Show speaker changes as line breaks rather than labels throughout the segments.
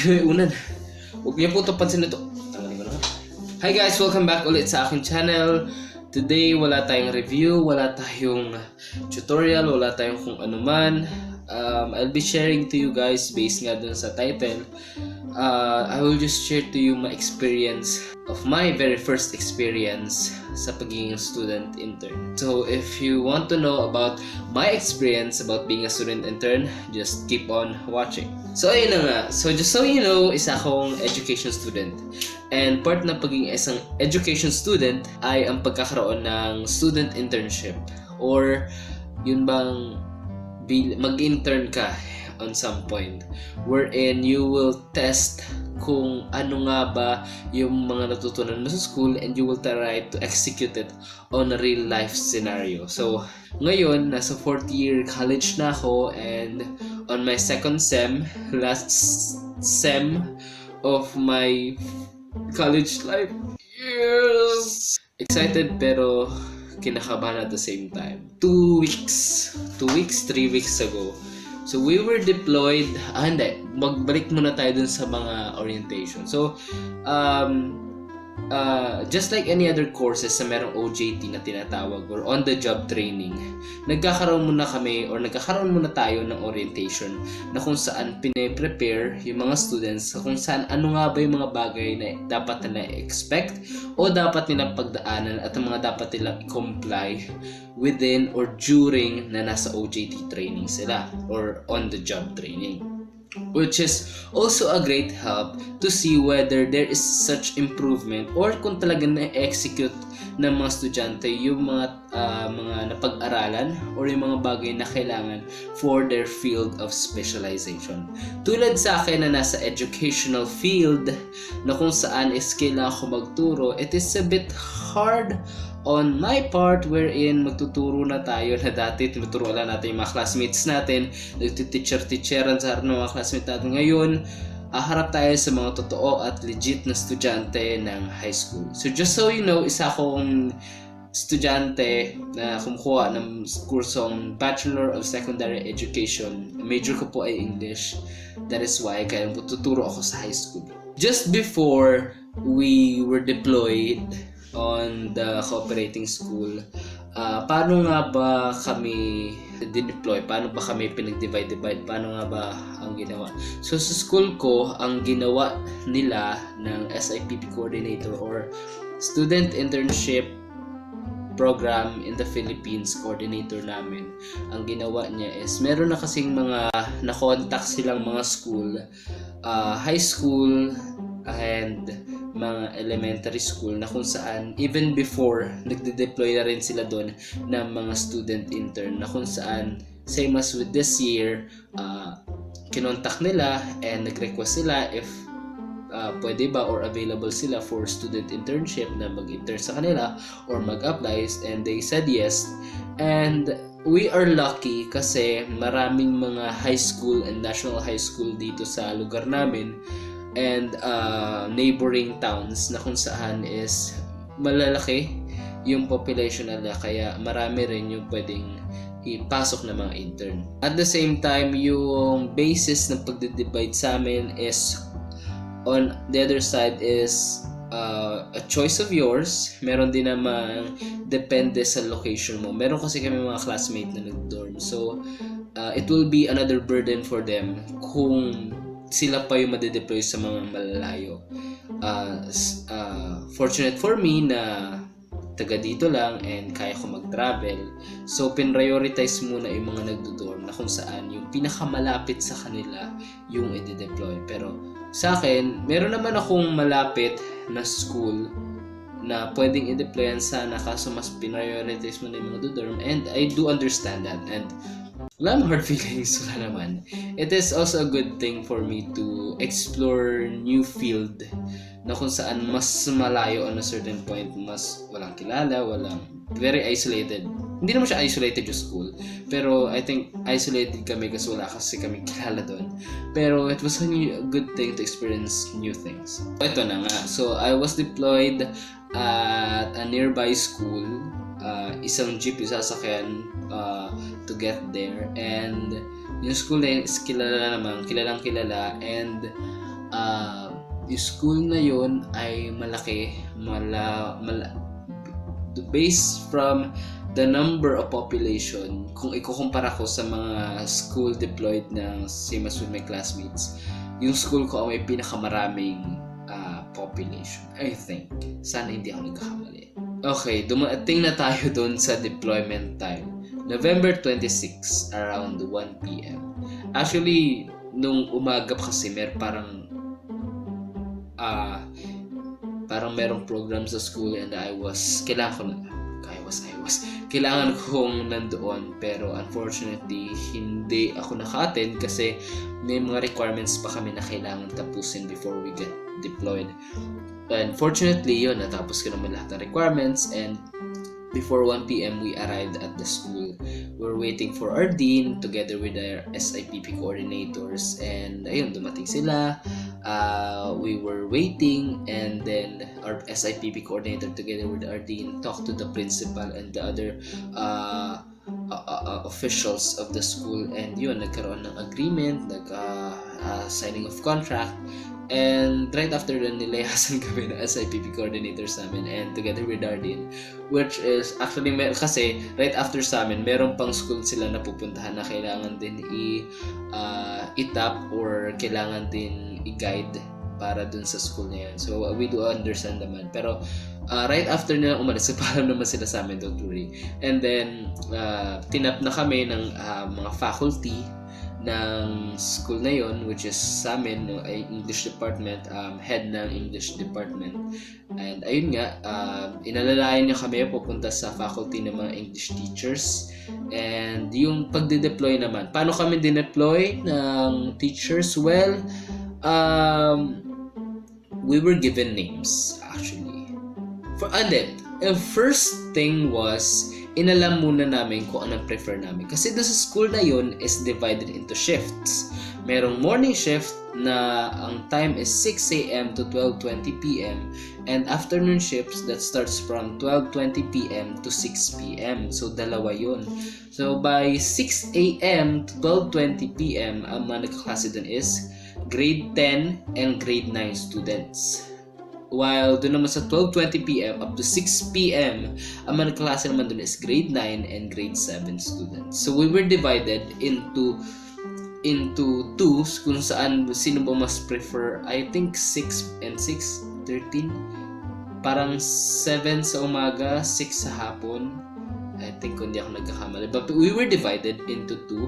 Unan. Huwag niyo po ito pansin ito. Hi guys! Welcome back ulit sa aking channel. Today, wala tayong review, wala tayong tutorial, wala tayong kung ano man. I'll be sharing to you guys based nga dun sa title. I will just share to you my experience of my very first experience sa pagiging student intern. So if you want to know about my experience about being a student intern, just keep on watching. So ayun na nga. So just so you know, isa akong education student. And part na pagiging isang education student ay ang pagkakaroon ng student internship, or yun bang mag-intern ka on some point wherein you will test kung ano nga ba yung mga natutunan mo sa school, and you will try to execute it on a real life scenario. So ngayon, nasa 4th year college na ako, and on my second last sem of my college life. Yes! Excited pero kinakabahan at the same time. 3 weeks ago. So we were deployed. Magbalik muna tayo dun sa mga orientation. So just like any other courses na merong OJT na tinatawag, or on the job training, nagkakaroon muna tayo ng orientation na kung saan pine-prepare yung mga students kung saan ano nga ba yung mga bagay na dapat nila expect o dapat nilang pagdaanan at ang mga dapat nilang comply within or during na nasa OJT training sila or on the job training, which is also a great help to see whether there is such improvement or kung talagang na-execute ng mga estudyante yung mga napag-aralan or yung mga bagay na kailangan for their field of specialization. Tulad sa akin na nasa educational field na kung saan is kailangan ko magturo, it is a bit hard on my part wherein magtuturo na tayo na dati tinuturo lang natin yung mga classmates natin, nagtiteacheran sa harap ng mga classmates natin. Ngayon, harap tayo sa mga totoo at legit na estudyante ng high school. So just so you know, isa akong estudyante na kumukuha ng kursong Bachelor of Secondary Education. Major ko po ay English. That is why kaya tuturo ako sa high school. Just before we were deployed on the cooperating school, paano nga ba kami deploy? Paano ba kami pinag-divide? Paano nga ba ang ginawa? So sa school ko, ang ginawa nila ng SIPP coordinator or Student Internship Program in the Philippines coordinator namin, ang ginawa niya is meron na kasing mga na-contact silang mga school, high school and mga elementary school na kung saan even before nagde-deploy na rin sila doon ng mga student intern, na kung saan same as with this year, kinontak nila and nag-request sila if pwede ba or available sila for student internship na mag-intern sa kanila or mag-apply, and they said yes. And we are lucky kasi maraming mga high school and national high school dito sa lugar namin and neighboring towns na kung saan is malalaki yung population nila, kaya marami rin yung pwedeng ipasok na mga intern. At the same time, yung basis ng pagdidivide sa amin is on the other side is a choice of yours. Meron din naman depende sa location mo. Meron kasi kami mga classmate na nag-dorm, so it will be another burden for them kung sila pa yung madedeploy sa mga malalayo. Fortunate for me na taga dito lang and kaya ko mag-travel, so pin-prioritize muna yung mga nagdo-dorm na kung saan yung pinakamalapit sa kanila yung i-deploy. Pero sa akin, meron naman akong malapit na school na pwedeng i-deployan sana, kaso mas pin-prioritize muna yung mga do-dorm, and I do understand that, and wala namang hard feelings, wala naman. It is also a good thing for me to explore new field na kung saan mas malayo on a certain point, mas walang kilala, very isolated. Hindi naman siya isolated yung school, pero I think isolated kami kasi wala kasi kami kilala doon. Pero it was a good thing to experience new things. Ito na nga, so I was deployed at a nearby school. Isang jeep yung sasakyan to get there, and yung school na is kilalang kilala, and yung school na yun ay malaki, based from the number of population. Kung ikukumpara ko sa mga school deployed ng same as with my classmates, yung school ko ay may pinakamaraming population, I think. Sana hindi ako nagkakamali. Okay, dumating na tayo doon sa deployment time. November 26 around 1 p.m. Actually, nung umaga kasi parang merong program sa school and kailangan kong nandoon, pero unfortunately hindi ako naka-attend kasi may mga requirements pa kami na kailangan tapusin before we get deployed. And fortunately yun, natapos ko naman lahat ng requirements, and before 1 p.m. we arrived at the school. We're waiting for our dean together with our SIPP coordinators, and ayun, dumating sila. We were waiting, and then our SIPP coordinator together with our dean talked to the principal and the other officials of the school, and yun, nagkaroon ng agreement, signing of contract. And right after that, nilayasan kami ng SIPP coordinators namin and together with our dean, which is actually kasi right after sa amin meron pang school sila na pupuntahan na kailangan din i-tap or kailangan din i-guide para dun sa school na yun. So we do understand naman, pero right after nila umalis, parang naman sila sa amin, don't worry. And then tinap na kami ng mga faculty ng school na yon, which is sa amin, ay English department, head ng English department. And ayun nga, inalalayan niya kami pupunta sa faculty ng mga English teachers. And yung pagde-deploy naman, paano kami dineploy ng teachers? Well, we were given names actually. The first thing was, inalam muna namin kung anong prefer namin. Kasi the school na yun is divided into shifts. Merong morning shift na ang time is 6 a.m. to 12:20 p.m. and afternoon shifts that starts from 12:20 p.m. to 6 p.m. So dalawa yun. So by 6 a.m. to 12:20 p.m. ang mga nagkaklase dun is grade 10 and grade 9 students. While doon naman sa 12:20 p.m. up to 6 p.m. ang mga klase naman doon is grade 9 and grade 7 students. So we were divided into two kung saan sino ba mas prefer. I think 6 and 6, 13. Parang 7 sa umaga, 6 sa hapon. I think kung di ako nagkakamali. But we were divided into two.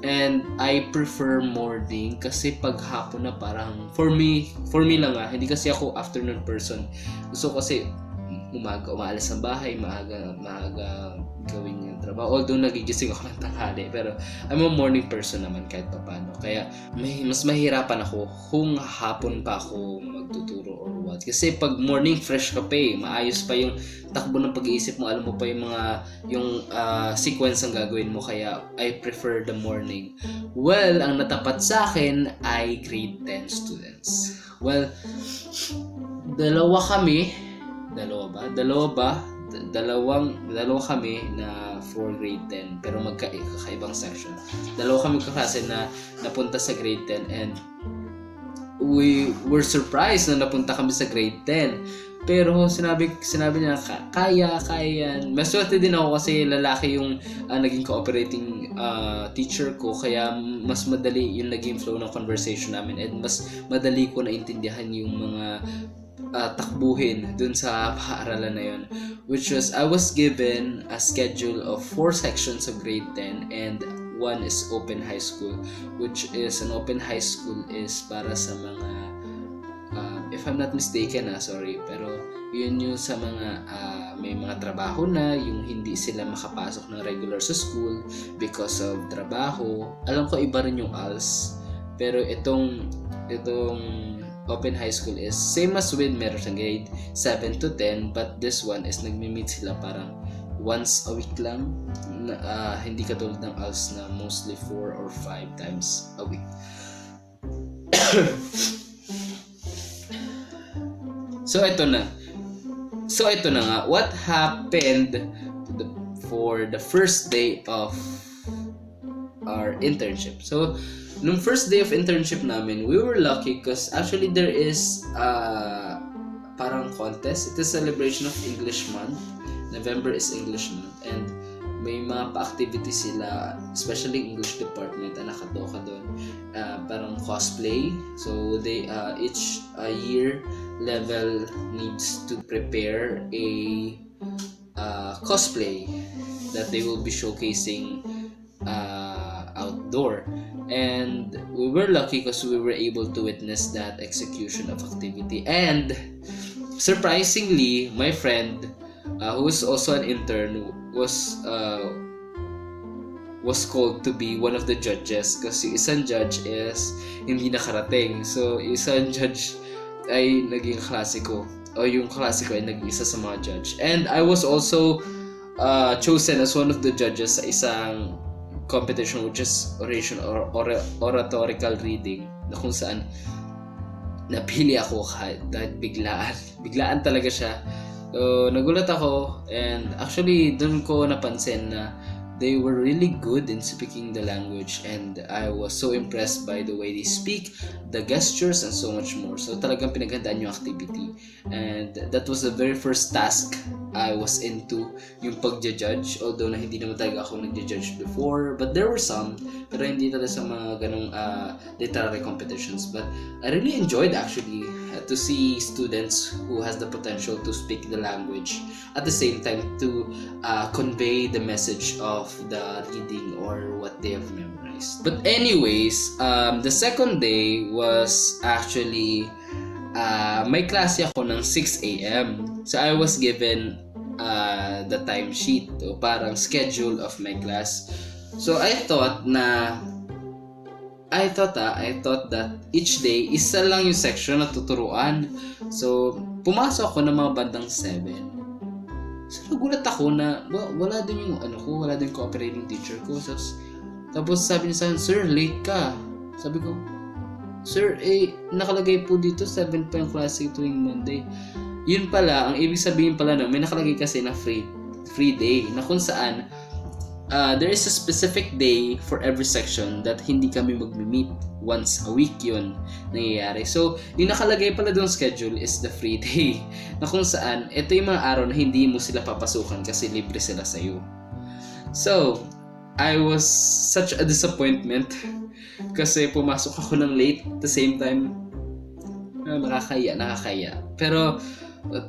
And I prefer morning kasi pag hapon na parang for me lang hindi kasi ako afternoon person. Gusto kasi umaalis ng bahay, maaga gawin yung trabaho. Although nagigising ako ng tanghali, pero I'm a morning person naman kahit paano. Kaya mas mahirapan ako kung hapon pa ako magtuturo or what. Kasi pag morning, fresh ka pa maayos pa yung takbo ng pag-iisip mo, alam mo pa yung sequence ang gagawin mo, kaya I prefer the morning. Well, ang natapat sa akin ay grade 10 students. Well, dalawa kami na for grade 10 pero magkakaibang section. Dalawa kami kaklase na napunta sa grade 10 and we were surprised na napunta kami sa grade 10. Pero sinabi niya kaya yan. Maswerte din ako kasi lalaki yung naging cooperating teacher ko, kaya mas madali yung naging flow ng conversation namin and mas madali ko naintindihan yung mga takbuhin dun sa paaralan na yun, which was I was given a schedule of 4 sections of grade 10 and one is open high school, which is an open high school is para sa mga if I'm not mistaken pero yun yung sa mga may mga trabaho na yung hindi sila makapasok ng regular sa school because of trabaho. Alam ko iba rin yung ALS, pero itong open high school is same as with meron sa grade 7 to 10, but this one is nagmi-meet sila parang once a week lang, hindi katulad ng ALS na mostly 4 or 5 times a week. So ito na nga what happened for the first day of our internship. So nung first day of internship namin, we were lucky because actually there is parang contest. It is celebration of English month. November is English month, and may mga pa-activities sila, especially English department, nakatoka doon. Parang cosplay. So they each year level needs to prepare a cosplay that they will be showcasing outdoor. And we were lucky because we were able to witness that execution of activity. And surprisingly, my friend, who is also an intern, was called to be one of the judges kasi isang judge is hindi nakarating. So, isang judge ay naging klasiko, o yung klasiko ay naging isa sa mga judge. And I was also chosen as one of the judges sa isang competition, which is oration or oratorical reading, na kung saan napili ako dahil biglaan talaga siya. So, nagulat ako, and actually doon ko napansin na they were really good in speaking the language, and I was so impressed by the way they speak, the gestures, and so much more. So talagang pinaghandaan yung activity, and that was the very first task I was into, yung pagja-judge, although na hindi naman talaga ako nagja-judge before, but there were some, pero hindi talaga sa mga ganong literary competitions. But I really enjoyed actually to see students who has the potential to speak the language at the same time to convey the message of the reading or what they have memorized. But anyways, the second day was actually may klase ako ng 6 a.m. So I was given the time sheet o parang schedule of my class. So I thought that each day isa lang yung section na tuturuan. So pumasok ako ng mga bandang 7. So nagulat ako na wala din yung wala din cooperating teacher ko. Tapos sabi niya sa akin, "Sir, late ka." Sabi ko, "Sir, nakalagay po dito 7 pa yung klase tuwing Monday." Yun pala, ang ibig sabihin pala may nakalagay kasi na free day, na kung saan there is a specific day for every section that hindi kami mag-meet. Once a week yun nangyayari. So, yung nakalagay pala doon schedule is the free day, na kung saan ito yung mga araw na hindi mo sila papasukan kasi libre sila sa'yo. So, I was such a disappointment kasi pumasok ako ng late at the same time. Nakakaya. Pero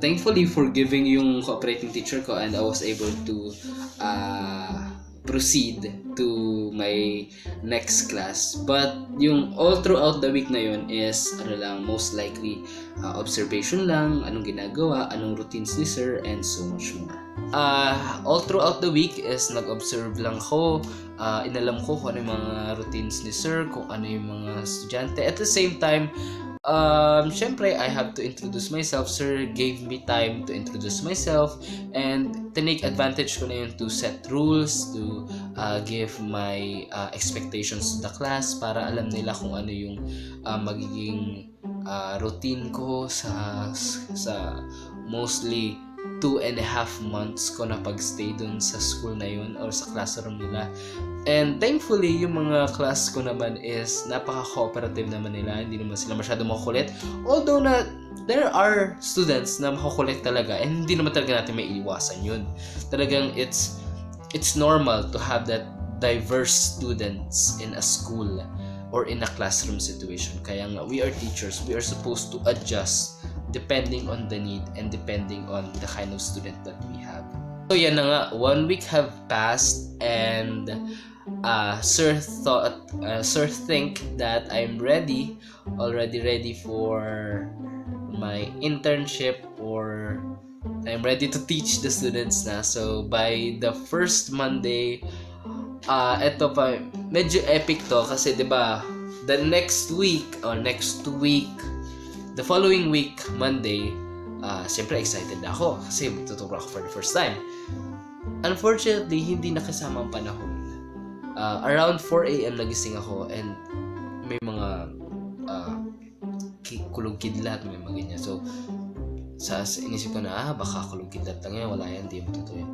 thankfully forgiving yung cooperating teacher ko, and I was able to proceed to my next class. But yung all throughout the week na yun is most likely observation lang, anong ginagawa, anong routines ni sir, and so much more. All throughout the week is nag-observe lang ko, inalam ko kung ano yung mga routines ni sir, kung ano yung mga estudyante. At the same time, syempre, I have to introduce myself. Sir gave me time to introduce myself, and take advantage ko na yun to set rules, to give my expectations to the class para alam nila kung ano yung magiging routine ko sa mostly 2.5 months ko na pagstay dun sa school na yun or sa classroom nila. And thankfully, yung mga class ko naman is napaka-cooperative naman nila. Hindi naman sila masyado makukulit. Although na there are students na makukulit talaga, and hindi naman talaga natin may iwasan yun. Talagang it's normal to have that diverse students in a school or in a classroom situation. Kaya nga, we are teachers. We are supposed to adjust depending on the need and depending on the kind of student that we have. So yan na nga, 1 week have passed, and Sir think that I'm already ready for my internship, or I'm ready to teach the students na. So by the first Monday, eto pa, medyo epic to kasi 'di ba, the next week, the following week, Monday, siyempre excited na ako kasi magtuturo ako for the first time. Unfortunately, hindi nakasama ang panahon. Around 4 a.m. nagising ako, and may mga kulog kidlat, may mga ganyan. So, inisip ko na, baka kulog kidlat lang yan, wala yan, di mo totoo yan.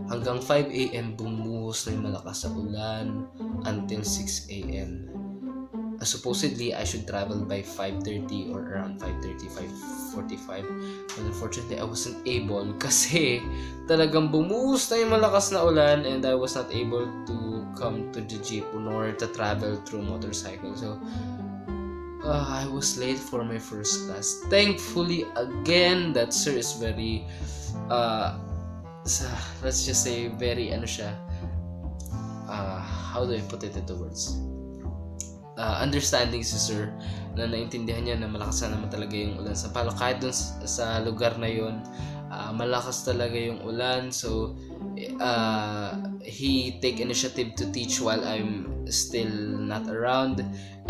Hanggang 5 a.m. bumuhos na yung malakas sa ulan until 6 a.m. supposedly I should travel by 5:30 or around 5:30, 5:45. But unfortunately, I wasn't able kasi talagang bumuhos na yung malakas na ulan and I was not able to come to the jeep nor to travel through motorcycle. So, I was late for my first class. Thankfully, again, that sir is very, let's just say, very, how do I put it into words? Understanding si sir na naintindihan niya na malakas na naman talaga yung ulan sa Palo. Kahit dun sa lugar na yon, malakas talaga yung ulan. So, he take initiative to teach while I'm still not around.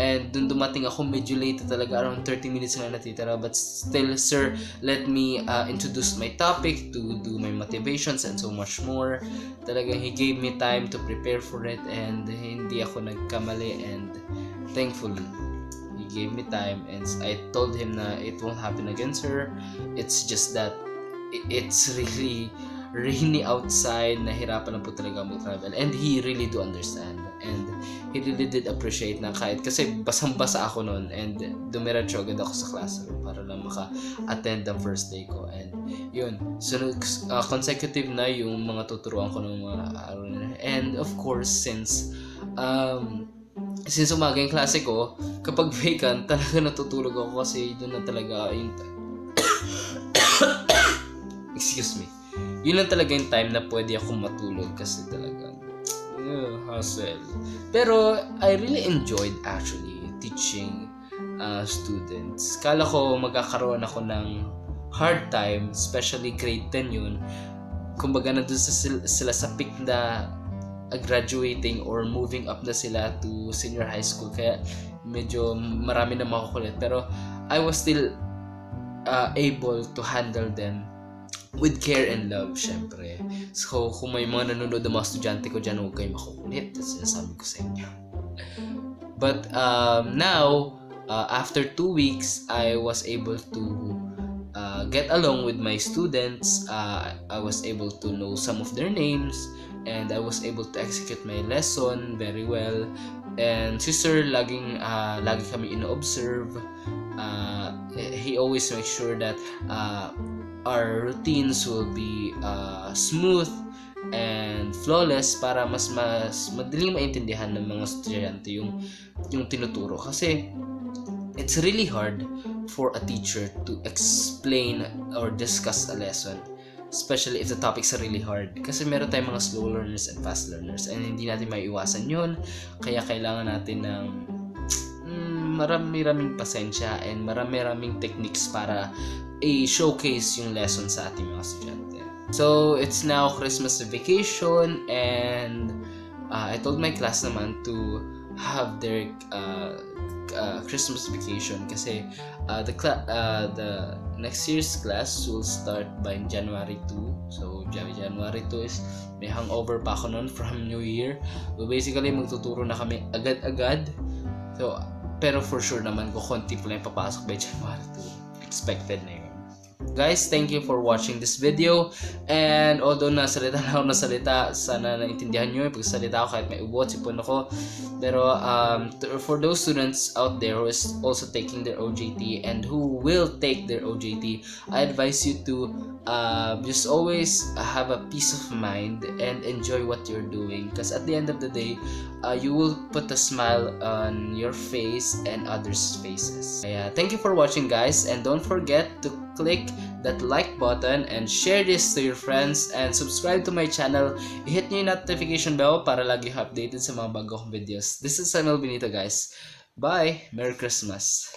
And dun dumating ako, medyo late talaga, around 30 minutes na natitira. But still, sir, let me introduce my topic, to do my motivations and so much more. Talagang he gave me time to prepare for it and hindi ako nagkamali, and thankfully, he gave me time, and I told him na it won't happen again, sir. It's just that it's really rainy outside, nahirapan na po talaga mag-travel, and he really do understand, and he really did appreciate na kahit kasi basang-basa ako noon, and dumiretso agad ako sa classroom para lang maka-attend ang first day ko, and yun, so consecutive na yung mga tuturuan ko ng mga araw na, and of course, since umaga yung klase ko, kapag vacant, talaga natutulog ako kasi doon na talaga yung excuse me. Yun lang talaga yung time na pwede akong matulog kasi talaga hassle. Pero I really enjoyed actually teaching students. Kala ko magkakaroon ako ng hard time, especially grade 10 yun. Kumbaga nandun sila sa peak na graduating or moving up na sila to senior high school, kaya medyo marami na makukulit, pero I was still able to handle them with care and love, syempre. So kung may mga nanonood ng mga estudyante ko dyan, huwag kayong makukulit, that's sinasabi ko sa inyo. But now, after 2 weeks, I was able to get along with my students. I was able to know some of their names, and I was able to execute my lesson very well. And si sir, lagi kami ino-observe. He always makes sure that our routines will be smooth and flawless para mas madaling maintindihan ng mga estudyante yung tinuturo. Kasi it's really hard for a teacher to explain or discuss a lesson, especially if the topics are really hard. Kasi meron tayong mga slow learners and fast learners, and hindi natin maiiwasan yun. Kaya kailangan natin ng marami-raming pasensya and marami-raming techniques para i-showcase yung lesson sa ating mga estudyante. So, it's now Christmas vacation, and I told my class naman to have their Christmas vacation kasi the next year's class will start by January 2. So January 2 is may hangover pa ako noon from New Year. So basically magtuturo na kami agad-agad. So pero for sure naman konti pa lang papasok by January 2. Expected na yun. Guys, thank you for watching this video, and although nasalita na ako ng salita, sana naintindihan nyo yung pagsalita ko kahit may ubot, sipon ako, pero for those students out there who is also taking their OJT and who will take their OJT, I advise you to just always have a peace of mind and enjoy what you're doing, because at the end of the day, you will put a smile on your face and others' faces. Thank you for watching, guys, and don't forget to click that like button and share this to your friends, and subscribe to my channel. I-hit nyo yung notification bell para lagi updated sa mga bago kong videos. This is Emil, Benito, guys. Bye! Merry Christmas!